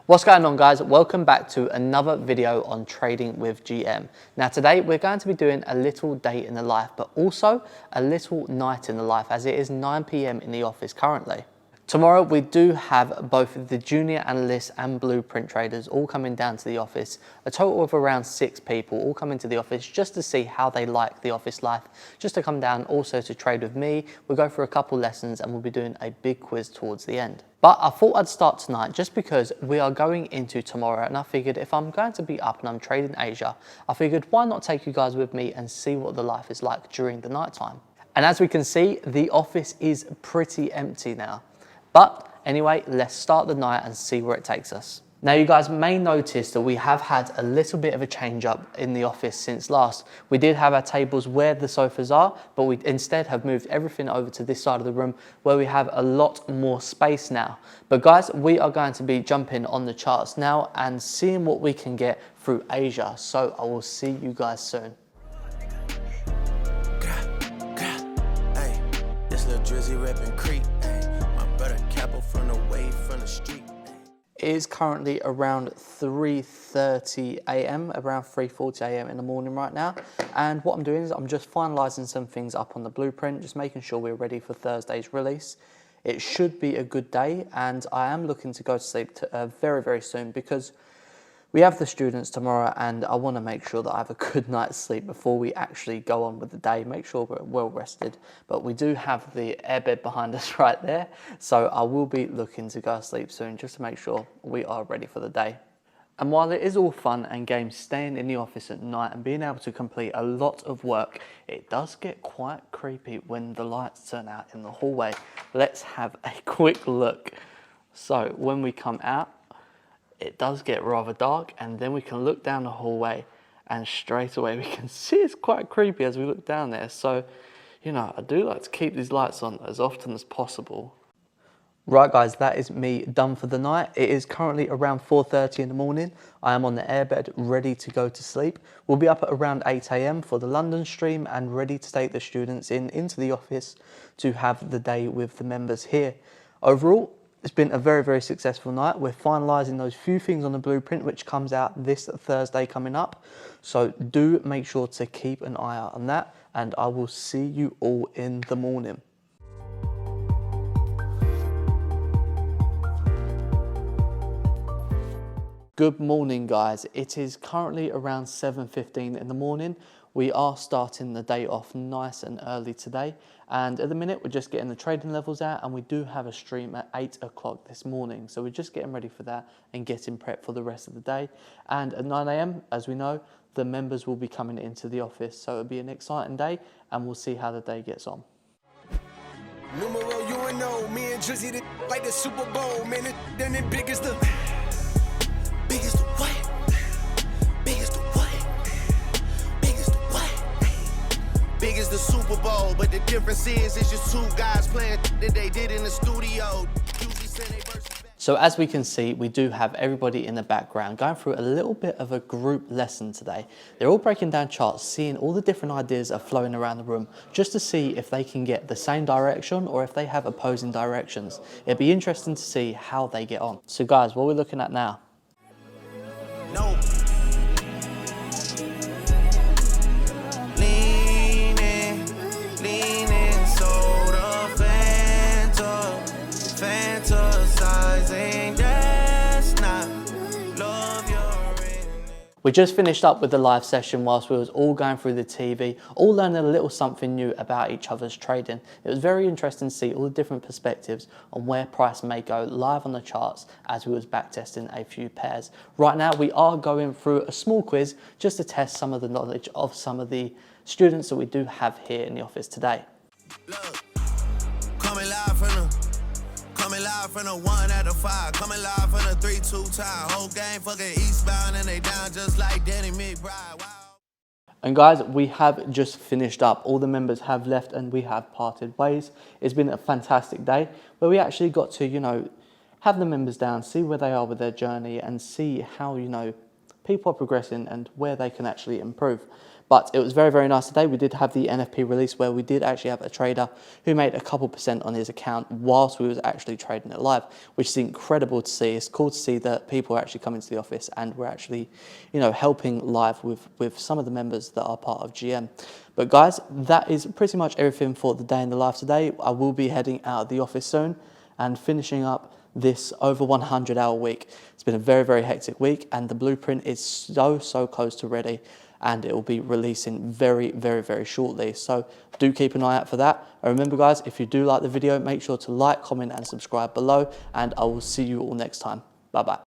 What's going on, guys? Welcome back to another video on trading with GM. Now today we're going to be doing a little day in the life, but also a little night in the life, as it is 9 PM in the office currently. Tomorrow we do have both the junior analysts and blueprint traders all coming down to the office, a total of around 6 people all coming to the office just to see how they like the office life, just to come down also to trade with me. We'll go through a couple lessons and we'll be doing a big quiz towards the end. But I thought I'd start tonight just because we are going into tomorrow, and I figured if I'm going to be up and I'm trading Asia, I figured why not take you guys with me and see what the life is like during the night time. And as we can see, the office is pretty empty now. But anyway, let's start the night and see where it takes us. Now you guys may notice that we have had a little bit of a change up in the office since last. We did have our tables where the sofas are, but we instead have moved everything over to this side of the room where we have a lot more space now. But guys, we are going to be jumping on the charts now and seeing what we can get through Asia. So I will see you guys soon. Hey, this little drizzy reppin' Creek. From the way from the street. It is currently around 3:30 AM, around 3:40 AM in the morning right now. And what I'm doing is I'm just finalising some things up on the blueprint, just making sure we're ready for Thursday's release. It should be a good day, and I am looking to go to sleep very, very soon because we have the students tomorrow and I want to make sure that I have a good night's sleep before we actually go on with the day, make sure we're well rested. But we do have the airbed behind us right there, so I will be looking to go to sleep soon just to make sure we are ready for the day. And while it is all fun and games staying in the office at night and being able to complete a lot of work, it does get quite creepy when the lights turn out in the hallway. Let's have a quick look. So when we come out, it does get rather dark, and then we can look down the hallway and straight away we can see it's quite creepy as we look down there. So, you know, I do like to keep these lights on as often as possible. Right guys, that is me done for the night. It is currently around 4:30 in the morning. I am on the airbed ready to go to sleep. We'll be up at around 8 AM for the London stream and ready to take the students into the office to have the day with the members here. Overall, it's been a very, very successful night. We're finalising those few things on the blueprint, which comes out this Thursday coming up. So do make sure to keep an eye out on that, and I will see you all in the morning. Good morning, guys. It is currently around 7:15 in the morning. We are starting the day off nice and early today. And at the minute, we're just getting the trading levels out, and we do have a stream at 8 o'clock this morning. So we're just getting ready for that and getting prepped for the rest of the day. And at 9 AM, as we know, the members will be coming into the office. So it'll be an exciting day, and we'll see how the day gets on. Numero UNO, me and Drizzy like the Super Bowl, man. Then it big as the what? Big as the what? Big as the what? Big as the Super Bowl, but the difference is it's just two guys playing that they did in the studio. So as we can see, we do have everybody in the background going through a little bit of a group lesson today. They're all breaking down charts, seeing all the different ideas are flowing around the room, just to see if they can get the same direction or if they have opposing directions. It'd be interesting to see how they get on. So guys, what we're looking at now. No. Leaning, soda, fantasizing, that's not love you're in. We just finished up with the live session whilst we was all going through the TV, all learning a little something new about each other's trading. It was very interesting to see all the different perspectives on where price may go live on the charts as we was back testing a few pairs. Right now we are going through a small quiz just to test some of the knowledge of some of the students that we do have here in the office today. Look, coming live from the 1 out of 5, coming live from the 3-2 time. Whole game fucking eastbound and they down just like Danny McBride. Wow. And guys, we have just finished up. All the members have left and we have parted ways. It's been a fantastic day where we actually got to, you know, have the members down, see where they are with their journey and see how, you know, people are progressing and where they can actually improve. But it was very, very nice today. We did have the NFP release where we did actually have a trader who made a couple % on his account whilst we was actually trading it live, which is incredible to see. It's cool to see that people are actually coming to the office and we're actually, you know, helping live with some of the members that are part of GM. But guys, that is pretty much everything for the day in the life today. I will be heading out of the office soon and finishing up this over 100-hour week. It's been a very, very hectic week and the blueprint is so close to ready, and it will be releasing very, very, very shortly. So do keep an eye out for that. And remember guys, if you do like the video, make sure to like, comment and subscribe below, and I will see you all next time. Bye bye.